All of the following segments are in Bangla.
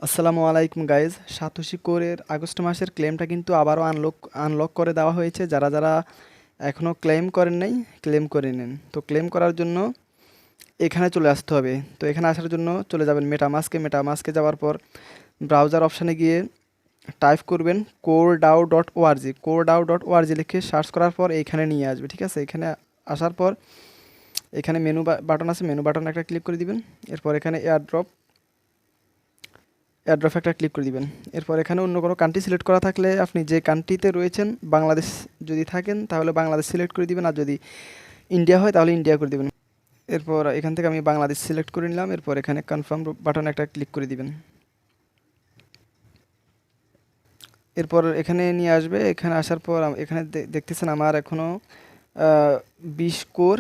আসসালামু আলাইকুম গাইজ। সাতোশি কোরের আগস্ট মাসের ক্লেমটা কিন্তু আবারও আনলক করে দেওয়া হয়েছে। যারা যারা এখনও ক্লেম করেন নাই, ক্লেম করে নেন। তো ক্লেম করার জন্য এখানে চলে আসতে হবে। তো এখানে আসার জন্য চলে যাবেন মেটামাস্কে যাওয়ার পর ব্রাউজার অপশানে গিয়ে টাইপ করবেন coreDAO.org লিখে সার্চ করার পর এইখানে নিয়ে আসবে। ঠিক আছে, এখানে আসার পর এখানে মেনু বাটন আছে, মেনু বাটন একটা ক্লিক করে দিবেন। এরপর এখানে এয়ারড্রপ একটা ক্লিক করে দিবেন। এরপর এখানে অন্য কোনো কান্ট্রি সিলেক্ট করা থাকলে আপনি যে কান্ট্রিতে রয়েছেন, বাংলাদেশ যদি থাকেন তাহলে বাংলাদেশ সিলেক্ট করে দিবেন, আর যদি ইন্ডিয়া হয় তাহলে ইন্ডিয়া করে দিবেন। এরপর এখান থেকে আমি বাংলাদেশ সিলেক্ট করে নিলাম। এরপর এখানে কনফার্ম বাটন একটা ক্লিক করে দিবেন। এরপর এখানে নিয়ে আসবে। এখানে আসার পর এখানে দেখতেছেন আমার এখনও 20 কোর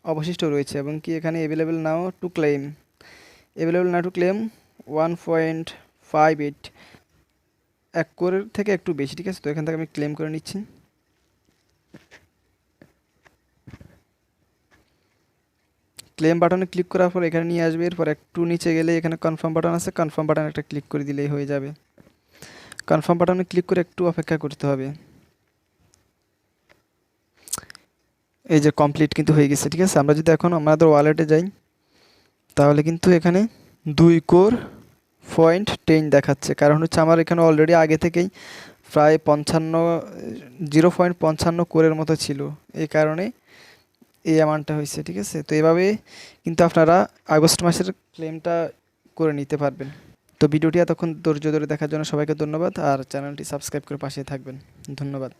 অবশিষ্ট রয়েছে এবং কি এখানে অ্যাভেলেবেল নাও টু ক্লেম 1.58 1 কোরের থেকে একটু বেশি। ঠিক আছে, তো এখান থেকে আমি ক্লেম করে নিচ্ছি। ক্লেম বাটনে ক্লিক করার পর এখানে নিয়ে আসবে। এরপর একটু নিচে গেলে এখানে কনফার্ম বাটন আছে, কনফার্ম বাটন একটা ক্লিক করে দিলেই হয়ে যাবে। কনফার্ম বাটনে ক্লিক করে একটু অপেক্ষা করতে হবে। এই যে কমপ্লিট কিন্তু হয়ে গেছে। ঠিক আছে, আমরা যদি এখন আমাদের ওয়ালেটে যাই তাহলে কিন্তু এখানে 2 কোর 10 দেখাচ্ছে। কারণ হচ্ছে আমার এখানে অলরেডি আগে থেকেই প্রায় 0.55 কোরের মতো ছিল, এই কারণে এই অ্যামাউন্টটা হয়েছে। ঠিক আছে, তো এভাবে কিন্তু আপনারা আগস্ট মাসের ক্লেমটা করে নিতে পারবেন। তো ভিডিওটি এতক্ষণ ধৈর্য ধরে দেখার জন্য সবাইকে ধন্যবাদ, আর চ্যানেলটি সাবস্ক্রাইব করে পাশে থাকবেন। ধন্যবাদ।